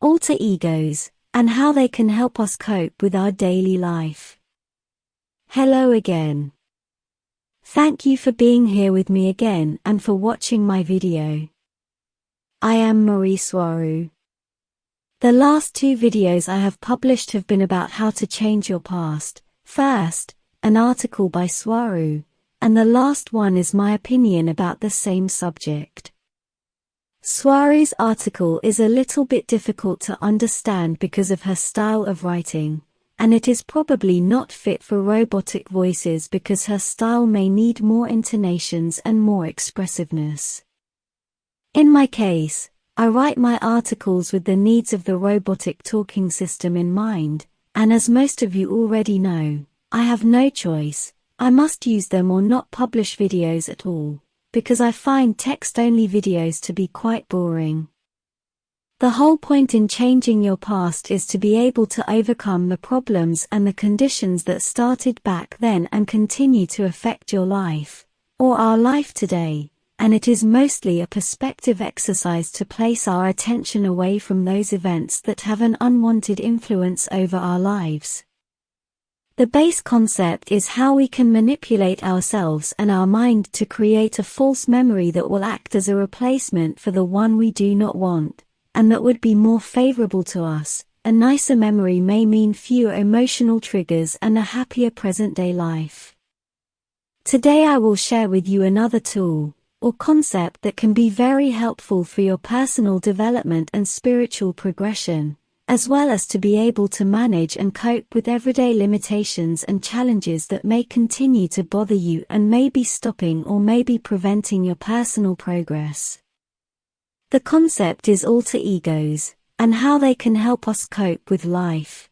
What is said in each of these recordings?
alter egos, and how they can help us cope with our daily life. Hello again. Thank you for being here with me again and for watching my video. I am Mari Swaruu. The last 2 videos I have published have been about how to change your past. First, an article by Swaruu, and the last one is my opinion about the same subject. Swaruu's article is a little bit difficult to understand because of her style of writing, and it is probably not fit for robotic voices because her style may need more intonations and more expressiveness. In my case, I write my articles with the needs of the robotic talking system in mind, and as most of you already know, I have no choice. I must use them or not publish videos at all, because I find text-only videos to be quite boring. The whole point in changing your past is to be able to overcome the problems and the conditions that started back then and continue to affect your life, or our life today. And it is mostly a perspective exercise to place our attention away from those events that have an unwanted influence over our lives. The base concept is how we can manipulate ourselves and our mind to create a false memory that will act as a replacement for the one we do not want, and that would be more favorable to us. A nicer memory may mean fewer emotional triggers and a happier present-day life. Today I will share with you another tool, or concept that can be very helpful for your personal development and spiritual progression, as well as to be able to manage and cope with everyday limitations and challenges that may continue to bother you and may be stopping or may be preventing your personal progress. The concept is alter egos, and how they can help us cope with life.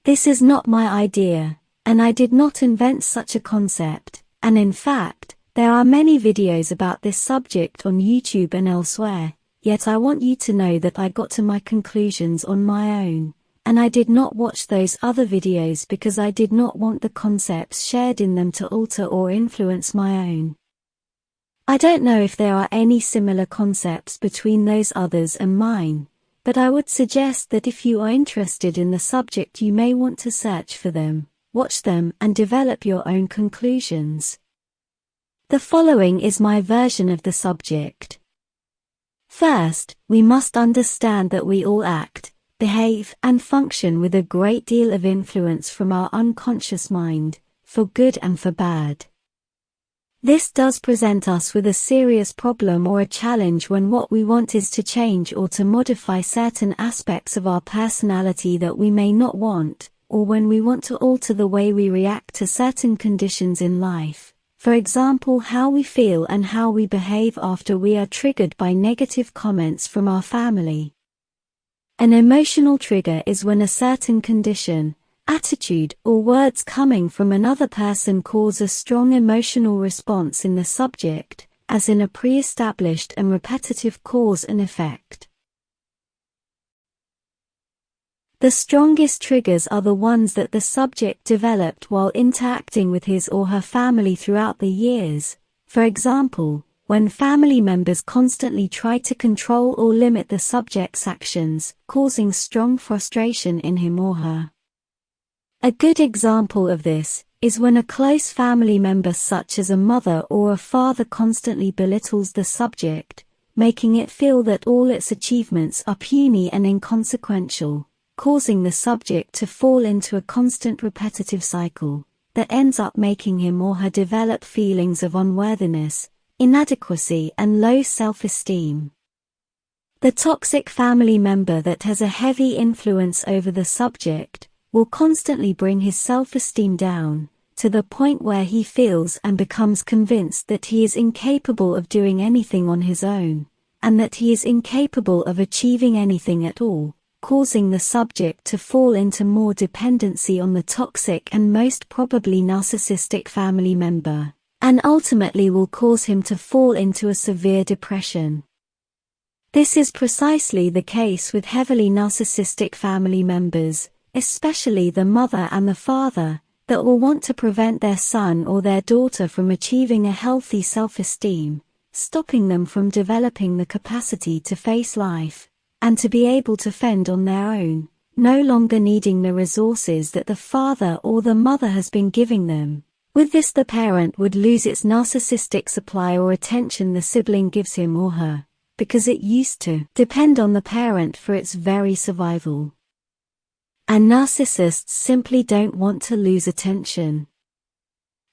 This is not my idea, and I did not invent such a concept, and in fact, there are many videos about this subject on YouTube and elsewhere, yet I want you to know that I got to my conclusions on my own, and I did not watch those other videos because I did not want the concepts shared in them to alter or influence my own. I don't know if there are any similar concepts between those others and mine, but I would suggest that if you are interested in the subject you may want to search for them, watch them and develop your own conclusions. The following is my version of the subject. First, we must understand that we all act, behave, and function with a great deal of influence from our unconscious mind, for good and for bad. This does present us with a serious problem or a challenge when what we want is to change or to modify certain aspects of our personality that we may not want, or when we want to alter the way we react to certain conditions in life. For example, how we feel and how we behave after we are triggered by negative comments from our family. An emotional trigger is when a certain condition, attitude, or words coming from another person cause a strong emotional response in the subject, as in a pre-established and repetitive cause and effect. The strongest triggers are the ones that the subject developed while interacting with his or her family throughout the years. For example, when family members constantly try to control or limit the subject's actions, causing strong frustration in him or her. A good example of this is when a close family member such as a mother or a father constantly belittles the subject, making it feel that all its achievements are puny and inconsequential, causing the subject to fall into a constant repetitive cycle that ends up making him or her develop feelings of unworthiness, inadequacy, and low self-esteem. The toxic family member that has a heavy influence over the subject will constantly bring his self-esteem down, to the point where he feels and becomes convinced that he is incapable of doing anything on his own, and that he is incapable of achieving anything at all, causing the subject to fall into more dependency on the toxic and most probably narcissistic family member, and ultimately will cause him to fall into a severe depression. This is precisely the case with heavily narcissistic family members, especially the mother and the father, that will want to prevent their son or their daughter from achieving a healthy self-esteem, stopping them from developing the capacity to face life, and to be able to fend on their own, no longer needing the resources that the father or the mother has been giving them. With this, the parent would lose its narcissistic supply or attention the sibling gives him or her, because it used to depend on the parent for its very survival. And narcissists simply don't want to lose attention.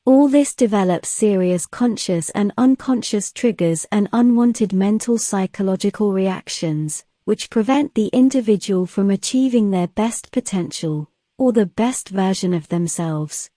All this develops serious conscious and unconscious triggers and unwanted mental psychological reactions, which prevent the individual from achieving their best potential, or the best version of themselves.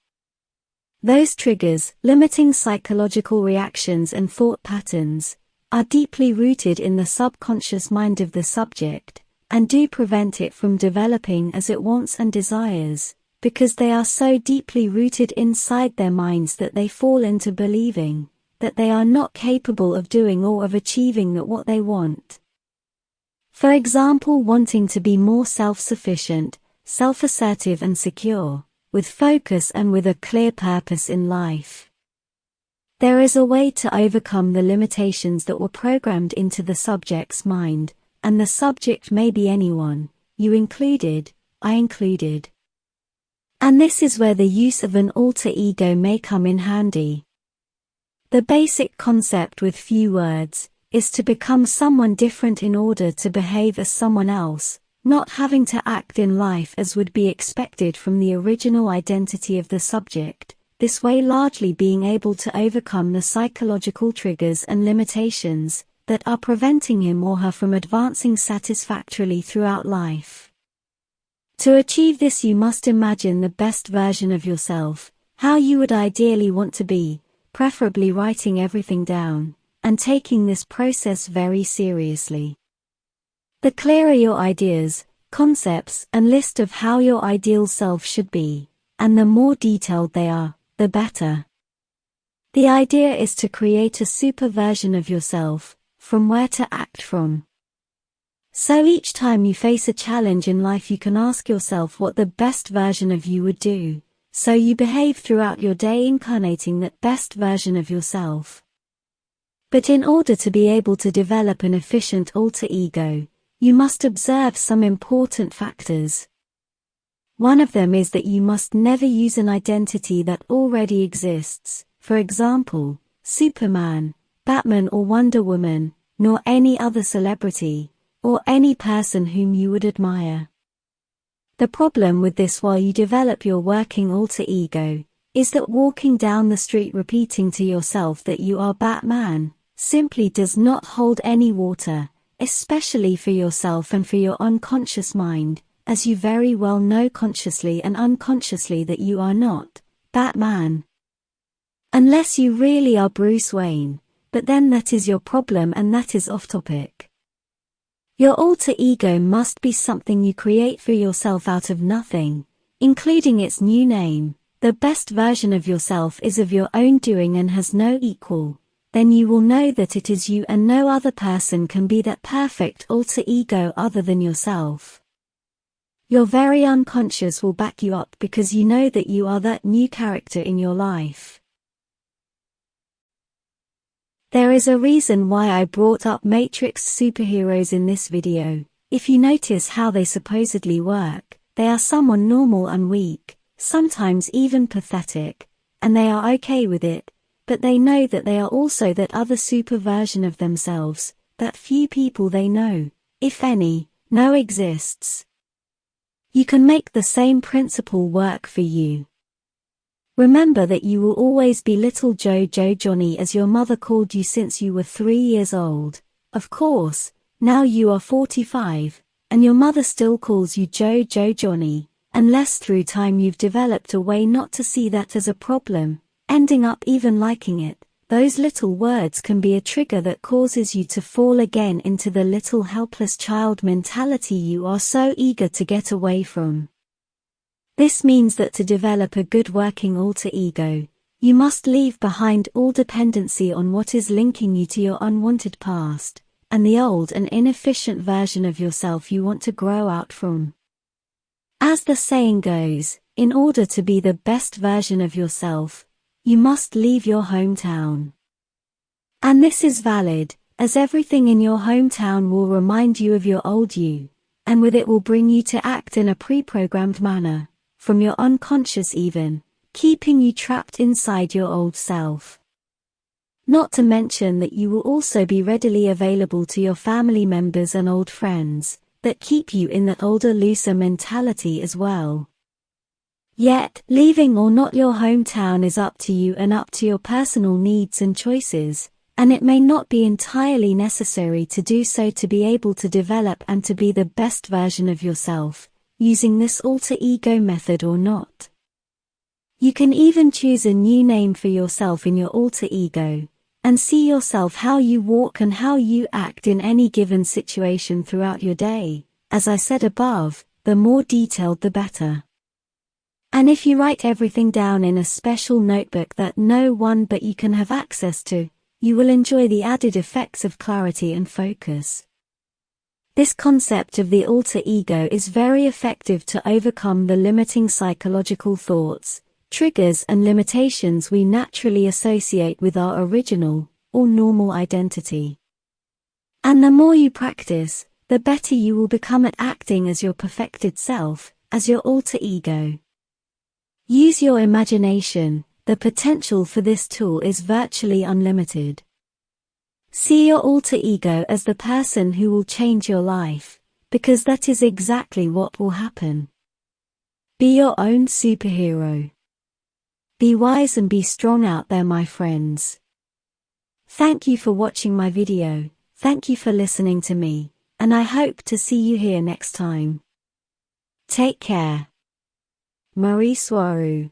Those triggers, limiting psychological reactions and thought patterns, are deeply rooted in the subconscious mind of the subject, and do prevent it from developing as it wants and desires, because they are so deeply rooted inside their minds that they fall into believing that they are not capable of doing or of achieving what they want. For example, wanting to be more self-sufficient, self-assertive and secure, with focus and with a clear purpose in life. There is a way to overcome the limitations that were programmed into the subject's mind, and the subject may be anyone, you included, I included. And this is where the use of an alter ego may come in handy. The basic concept with few words is to become someone different in order to behave as someone else, not having to act in life as would be expected from the original identity of the subject, this way largely being able to overcome the psychological triggers and limitations that are preventing him or her from advancing satisfactorily throughout life. To achieve this, you must imagine the best version of yourself, how you would ideally want to be, preferably writing everything down, and taking this process very seriously. The clearer your ideas, concepts, and list of how your ideal self should be, and the more detailed they are, the better. The idea is to create a super version of yourself, from where to act from. So each time you face a challenge in life, you can ask yourself what the best version of you would do, so you behave throughout your day incarnating that best version of yourself. But in order to be able to develop an efficient alter ego, you must observe some important factors. One of them is that you must never use an identity that already exists, for example, Superman, Batman or Wonder Woman, nor any other celebrity, or any person whom you would admire. The problem with this while you develop your working alter ego, is that walking down the street repeating to yourself that you are Batman, simply does not hold any water, especially for yourself and for your unconscious mind, as you very well know consciously and unconsciously that you are not Batman. Unless you really are Bruce Wayne, but then that is your problem and that is off topic. Your alter ego must be something you create for yourself out of nothing, including its new name. The best version of yourself is of your own doing and has no equal. Then you will know that it is you and no other person can be that perfect alter ego other than yourself. Your very unconscious will back you up because you know that you are that new character in your life. There is a reason why I brought up Matrix superheroes in this video. If you notice how they supposedly work, they are someone normal and weak, sometimes even pathetic, and they are okay with it, but they know that they are also that other super version of themselves, that few people they know, if any, know exists. You can make the same principle work for you. Remember that you will always be little Johnny as your mother called you since you were 3 years old. Of course, now you are 45, and your mother still calls you Johnny, unless through time you've developed a way not to see that as a problem, ending up even liking it. Those little words can be a trigger that causes you to fall again into the little helpless child mentality you are so eager to get away from. This means that to develop a good working alter ego, you must leave behind all dependency on what is linking you to your unwanted past, and the old and inefficient version of yourself you want to grow out from. As the saying goes, in order to be the best version of yourself, you must leave your hometown. And this is valid, as everything in your hometown will remind you of your old you, and with it will bring you to act in a pre-programmed manner, from your unconscious even, keeping you trapped inside your old self. Not to mention that you will also be readily available to your family members and old friends, that keep you in that older, looser mentality as well. Yet, leaving or not your hometown is up to you and up to your personal needs and choices, and it may not be entirely necessary to do so to be able to develop and to be the best version of yourself, using this alter ego method or not. You can even choose a new name for yourself in your alter ego, and see yourself how you walk and how you act in any given situation throughout your day. As I said above, the more detailed the better. And if you write everything down in a special notebook that no one but you can have access to, you will enjoy the added effects of clarity and focus. This concept of the alter ego is very effective to overcome the limiting psychological thoughts, triggers and limitations we naturally associate with our original, or normal identity. And the more you practice, the better you will become at acting as your perfected self, as your alter ego. Use your imagination, the potential for this tool is virtually unlimited. See your alter ego as the person who will change your life, because that is exactly what will happen. Be your own superhero. Be wise and be strong out there, my friends. Thank you for watching my video, thank you for listening to me, and I hope to see you here next time. Take care. Mari Swaruu.